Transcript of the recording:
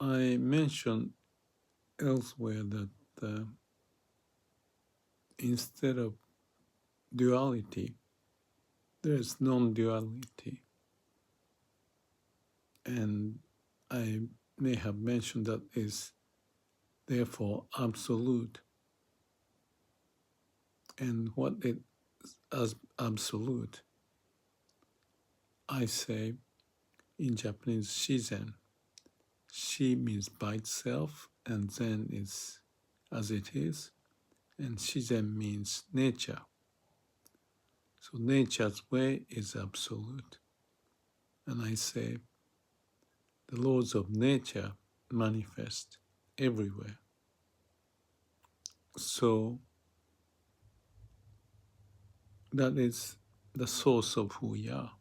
I mentioned elsewhere that instead of duality, there is non-duality. And I may have mentioned that is therefore absolute. And what is as absolute? I say in Japanese, shizen. Shi means by itself, and zen is as it is, and shizen means nature. So nature's way is absolute. And I say the laws of nature manifest everywhere. So that is the source of who we are.